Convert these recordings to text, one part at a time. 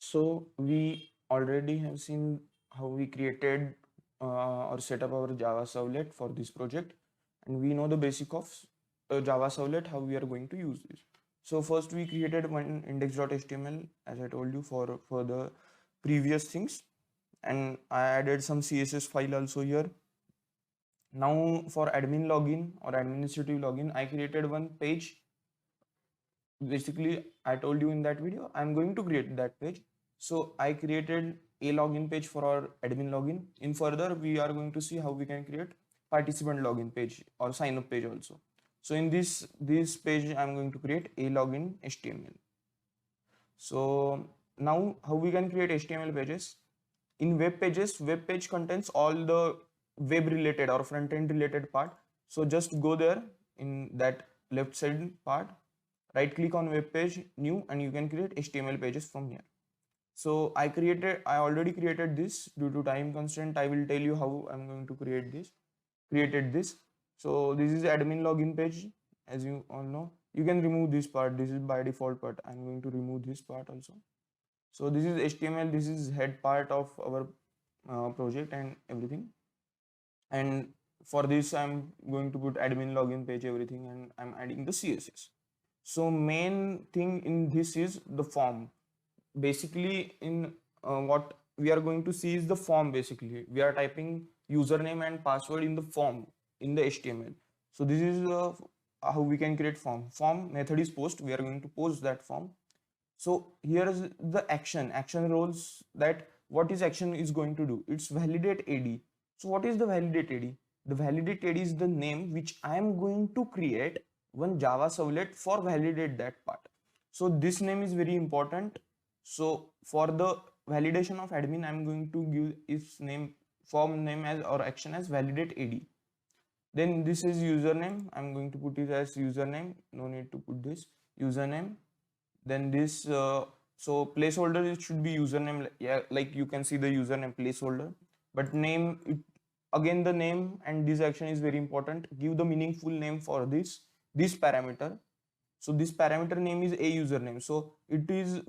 So we already have seen how we created or set up our Java servlet for this project, and we know the basic of Java servlet, how we are going to use this. So first we created one index.html, as I told you, for the previous things, and I added some CSS file also here. Now for admin login or administrative login, I created one page. Basically, I told you in that video, I'm going to create that page. So I created a login page for our admin login. In further, we are going to see how we can create participant login page or sign up page also. So in this page, I'm going to create a login HTML. So now how we can create HTML pages? In web pages, web page contains all the web related or front end related part. So just go there in that left side part, right click on web page, new, and you can create HTML pages from here. So I already created this. Due to time constraint, I will tell you how I'm going to created this. So this is admin login page. As you all know, you can remove this part. This is by default part. I'm going to remove this part also. So this is HTML. This is head part of our project and everything. And for this, I'm going to put admin login page, everything, and I'm adding the CSS. So main thing in this is the form. Basically, in what we are going to see is the form. Basically, we are typing username and password in the form in the HTML. So this is how we can create form. Form method is post. We are going to post that form. So here is the action roles, that what is action is going to do. It's validate AD. So what is the validate AD? The validate AD is the name which I am going to create one Java servlet for validate that part. So this name is very important. So for the validation of admin, I'm going to give its name, form name as or action as validate AD. Then this is username. I'm going to put it as username. No need to put this username. Then this so placeholder, it should be username. Yeah, like you can see the username placeholder, but name it, again the name, and this action is very important. Give the meaningful name for this parameter. So this parameter name is a username, so it is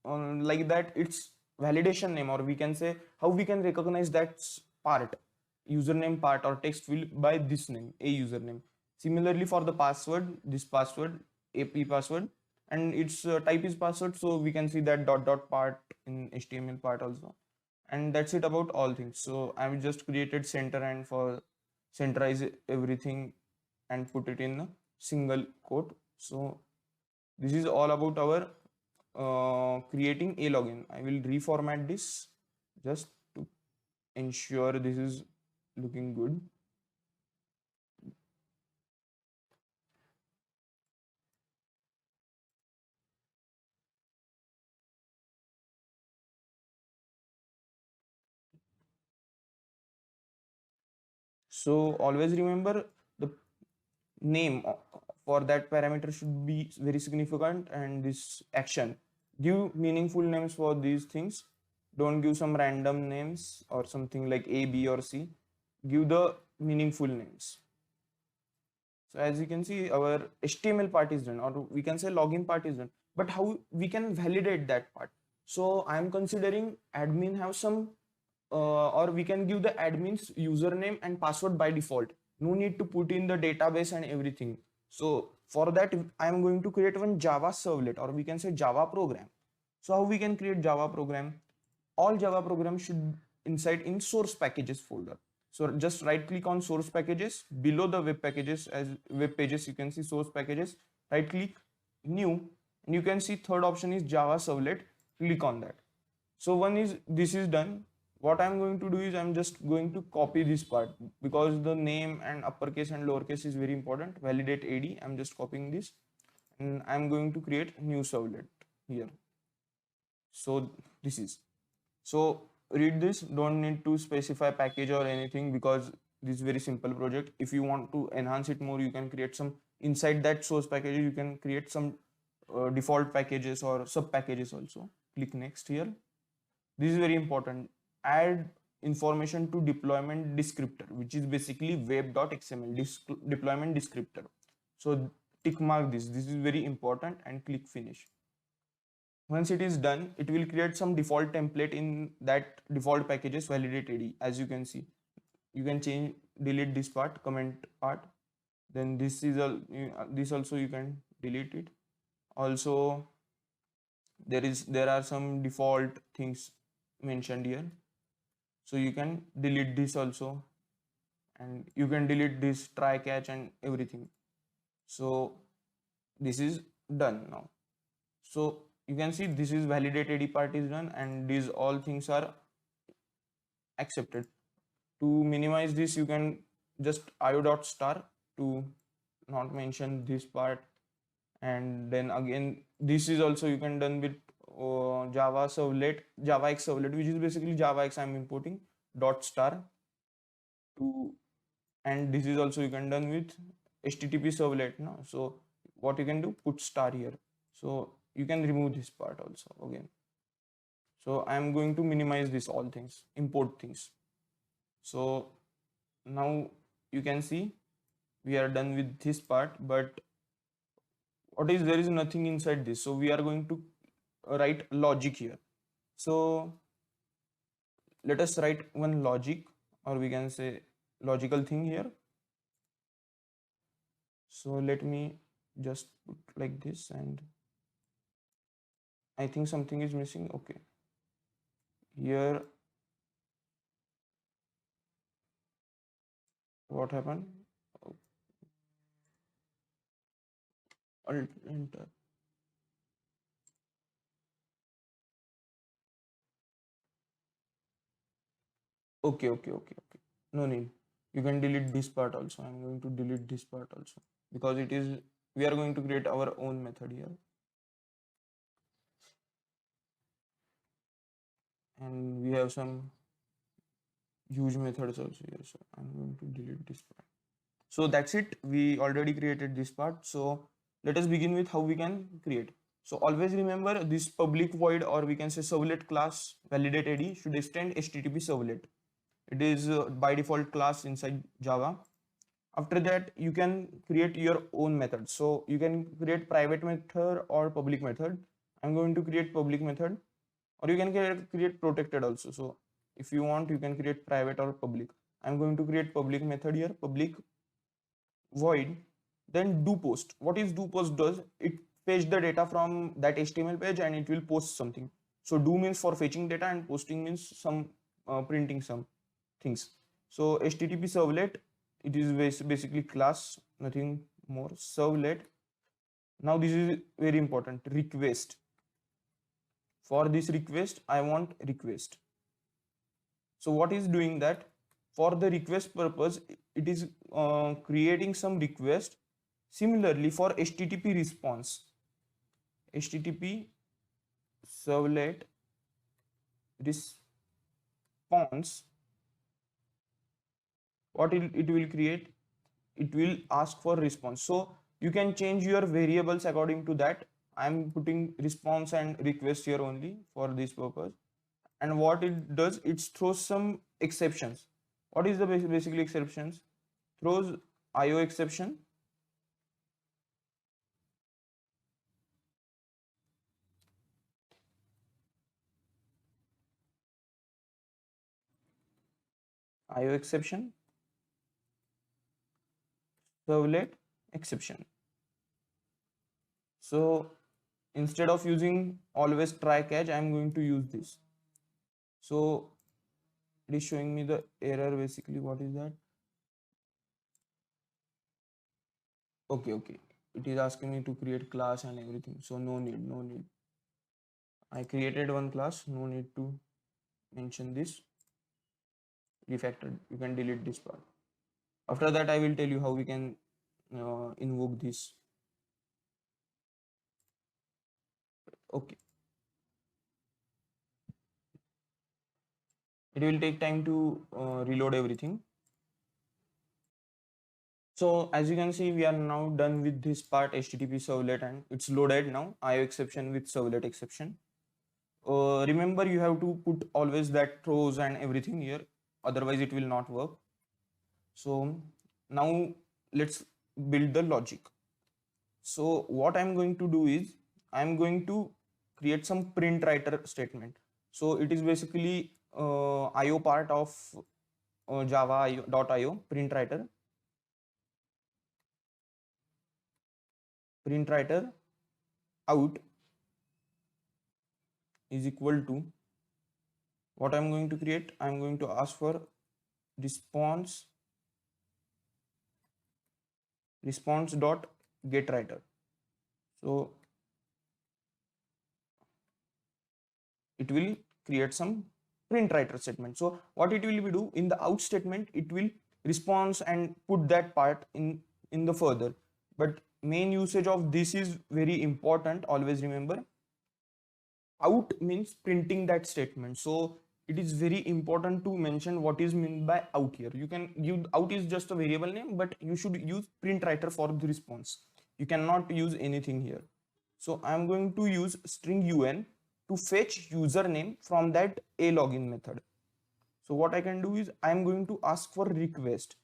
like that, it's validation name, or we can say how we can recognize that part, username part or text field, by this name, a username. Similarly for the password, this password, ap password, and its type is password, so we can see that dot dot part in HTML part also. And that's it about all things. So I've just created center, and for centerize everything and put it in a single quote. So this is all about our creating a login. I will reformat this just to ensure this is looking good. So always remember the name for that parameter should be very significant, and this action, give meaningful names for these things. Don't give some random names or something like A, B, or C. Give the meaningful names. So as you can see, our HTML part is done, or we can say login part is done. But how we can validate that part? So I am considering admin have some, or we can give the admin's username and password by default. No need to put in the database and everything. So for that, I am going to create one Java servlet, or we can say Java program. So how we can create Java program? All Java programs should inside in source packages folder. So just right click on source packages below the web packages, as web pages, you can see source packages, right click, new, and you can see third option is Java servlet. Click on that. So one is this is done. What I'm going to do is I'm just going to copy this part, because the name and uppercase and lowercase is very important. Validate AD. I'm just copying this, and I'm going to create new servlet here. So this is, so read this, don't need to specify package or anything, because this is very simple project. If you want to enhance it more, you can create some inside that source package, you can create some default packages or sub packages also. Click next here. This is very important. Add information to deployment descriptor, which is basically web.xml deployment descriptor. So tick mark this. This is very important, and click finish. Once it is done, it will create some default template in that default packages validate AD. As you can see, you can change, delete this part, comment part. Then this is this also you can delete it. Also, there are some default things mentioned here, so you can delete this also, and you can delete this try catch and everything. So this is done now. So you can see this is validate AD part is done, and these all things are accepted. To minimize this, you can just io dot star to not mention this part. And then again, this is also you can done with java servlet, java x servlet, which is basically java x I'm importing dot star to. And this is also you can done with http servlet now. So what you can do, put star here. So you can remove this part also again. So I'm going to minimize this all things, import things. So now you can see we are done with this part, but what is, there is nothing inside this. So we are going to write logic here. So let us write one logic, or we can say logical thing here. So let me just put like this, and I think something is missing. Okay, here what happened? Alt enter. Okay. No need. You can delete this part also. I'm going to delete this part also, because it is, we are going to create our own method here. And we have some huge methods also here. So I'm going to delete this part. So that's it. We already created this part. So let us begin with how we can create. So always remember this public void, or we can say servlet class validate AD should extend HTTP servlet. It is by default class inside Java. After that, you can create your own method. So you can create private method or public method. I'm going to create public method, or you can create protected also. So if you want, you can create private or public. I'm going to create public method here, public void, then do post. What is do post does? It fetch the data from that HTML page and it will post something. So do means for fetching data, and posting means some printing some things. So HTTP servlet, it is basically class, nothing more. Servlet. Now this is very important. Request. For this request, I want request. So what is doing that? For the request purpose, it is creating some request. Similarly, for HTTP response, HTTP servlet response, what it will create? It will ask for response. So you can change your variables according to that. I'm putting response and request here only for this purpose. And what it does, it throws some exceptions. What is the basically exceptions? Throws IO exception, IO exception, servlet exception. So instead of using always try catch, I'm going to use this. So it is showing me the error basically. What is that? Okay. It is asking me to create class and everything. So no need. I created one class, no need to mention this. Refactored. You can delete this part. After that, I will tell you how we can invoke this. Okay. It will take time to reload everything. So as you can see, we are now done with this part, HTTP servlet, and it's loaded now. IO exception with servlet exception. Remember, you have to put always that throws and everything here, otherwise it will not work. So now let's build the logic. So what I'm going to do is I'm going to create some print writer statement. So it is basically IO part of Java.io print writer. Print writer out is equal to what I'm going to create. I'm going to ask for response dot get writer. So it will create some print writer statement. So what it will be do in the out statement, it will response and put that part in the further. But main usage of this is very important. Always remember, out means printing that statement. So it is very important to mention what is meant by out here. You can give out is just a variable name, but you should use print writer for the response. You cannot use anything here. So I'm going to use string un to fetch username from that a login method. So what I can do is I'm going to ask for request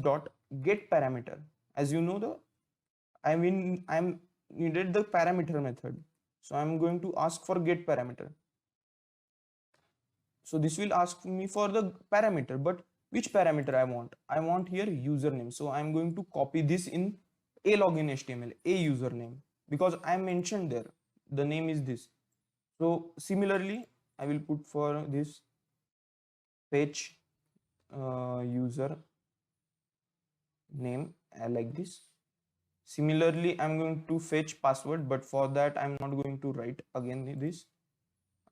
dot get parameter. As you know, I'm needed the parameter method. So I'm going to ask for get parameter. So this will ask me for the parameter, but which parameter I want? I want here username. So I'm going to copy this in a login HTML, a username, because I mentioned there the name is this. So similarly, I will put for this fetch user name like this. Similarly, I'm going to fetch password, but for that I'm not going to write again this.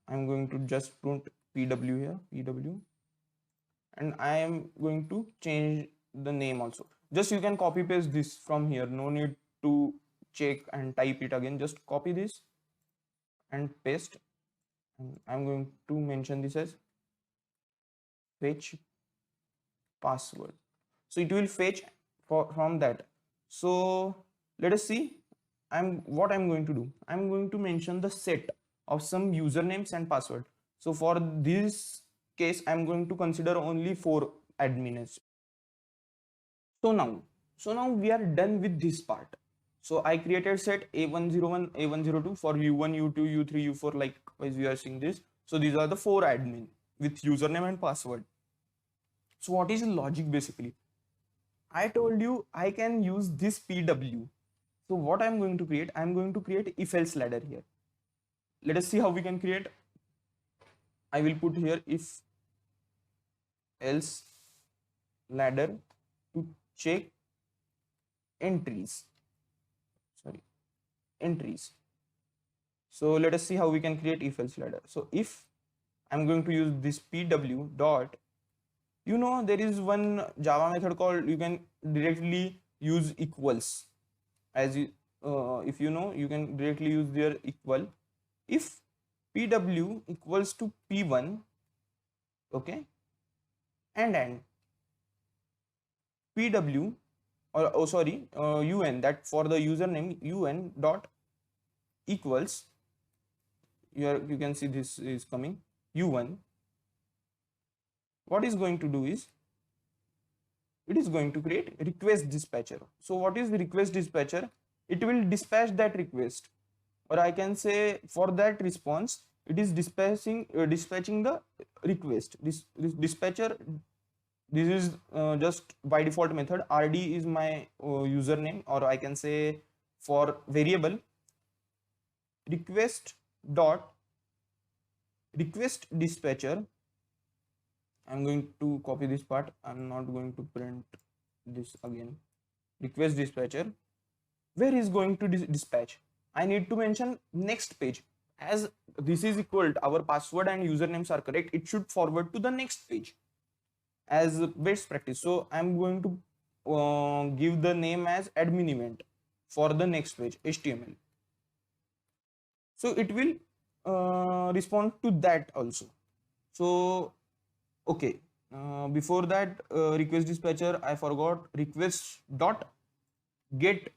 I'm going to just print pw here, pw, and I am going to change the name also. Just you can copy paste this from here, no need to check and type it again. Just copy this and paste, and I'm going to mention this as fetch password. So it will fetch from that. So let us see what I'm going to do. I'm going to mention the set of some usernames and password. So for this case, I'm going to consider only 4 admins. So now we are done with this part. So I created set A101, A102 for U1, U2, U3, U4, likewise we are seeing this. So these are the 4 admin with username and password. So what is the logic basically? I told you I can use this PW. So what I'm going to create, I'm going to create if else ladder here. Let us see how we can create. I will put here if else ladder to check entries. So let us see how we can create if else ladder. So if I'm going to use this PW dot, you know, there is one Java method called, you can directly use equals. As you, if you know, you can directly use their equal. If PW equals to P1, okay, and PW, or UN, that for the username UN dot equals, you can see this is coming U1. What is going to do is, it is going to create request dispatcher. So what is the request dispatcher? It will dispatch that request, or I can say for that response, it is dispatching the request. This dispatcher, this is just by default method. RD is my username, or I can say for variable request dispatcher. I'm going to copy this part. I'm not going to print this again. Request dispatcher, where is going to dispatch? I need to mention next page. As this is equal to our password and usernames are correct, it should forward to the next page as best practice. So I'm going to give the name as admin event for the next page HTML. So it will respond to that also. So okay, before that, request dispatcher, I forgot request dot get.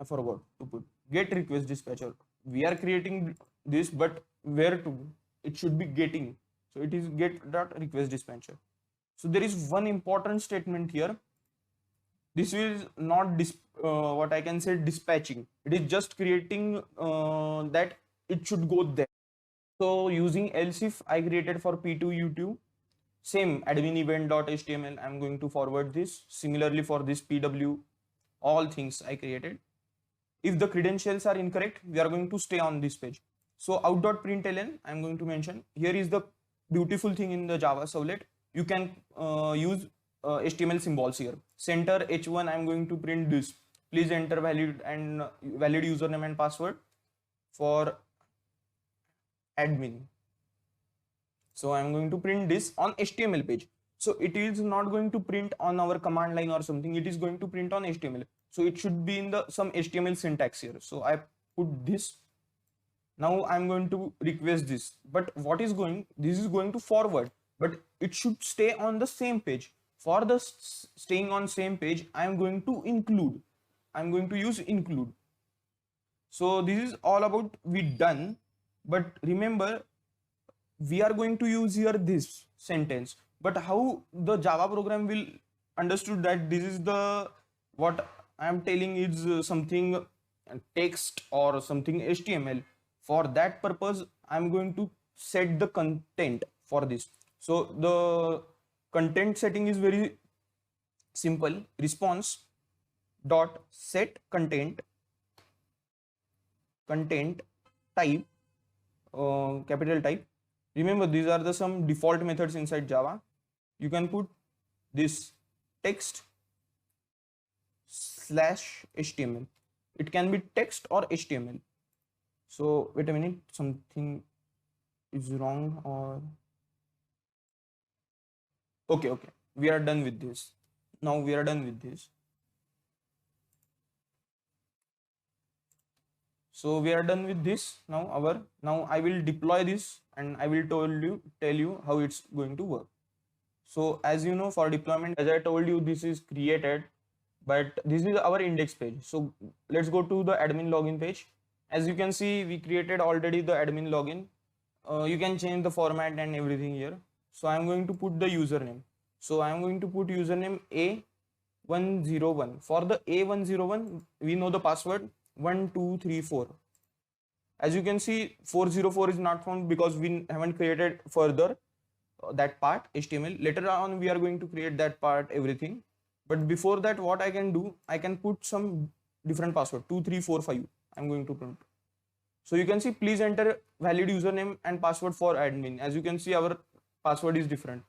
I forgot to put get request dispatcher. We are creating this, but where to? It should be getting. So it is get dot request dispatcher. So there is one important statement here. This is not what I can say dispatching. It is just creating that it should go there. So using else if I created for P2 YouTube, same admin event.html, I'm going to forward this. Similarly for this PW, all things I created. If the credentials are incorrect, we are going to stay on this page. So out.println, I'm going to mention, here is the beautiful thing in the Java servlet. You can use HTML symbols here. Center H1, I'm going to print this. Please enter valid username and password for admin. So I'm going to print this on HTML page. So it is not going to print on our command line or something. It is going to print on HTML. So it should be in the some HTML syntax here. So I put this. Now I'm going to request this. But what is going? This is going to forward. But it should stay on the same page. For the staying on same page, I'm going to include. I'm going to use include. So this is all about we done. But remember, we are going to use here this sentence. But how the Java program will understood that this is the what I am telling is something text or something HTML. For that purpose, I'm going to set the content for this. So the content setting is very simple. Response dot set content type, capital type. Remember, these are the some default methods inside Java. You can put this text / HTML. It can be text or HTML. So wait a minute, something is wrong or okay. We are done with this. Now we are done with this. So we are done with this. Now I will deploy this and I will tell you how it's going to work. So as you know, for deployment, as I told you, this is created, but this is our index page. So let's go to the admin login page. As you can see, we created already the admin login. You can change the format and everything here. So I'm going to put the username. So I'm going to put username A101. For the A101, we know the password 1234. As you can see, 404 is not found because we haven't created further that part HTML. Later on we are going to create that part, everything. But before that, what I can do, I can put some different password 2345. I'm going to print. So you can see, please enter valid username and password for admin. As you can see, our password is different.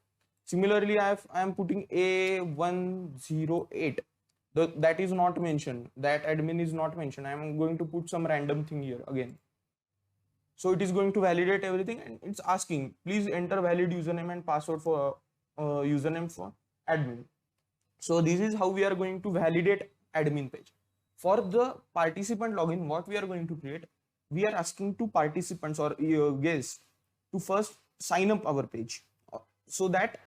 Similarly, I am putting A108. That is not mentioned. That admin is not mentioned. I am going to put some random thing here again. So it is going to validate everything and it's asking, please enter valid username and password for username for admin. So this is how we are going to validate admin page. For the participant login, what we are going to create, we are asking to participants or guests to first sign up our page so that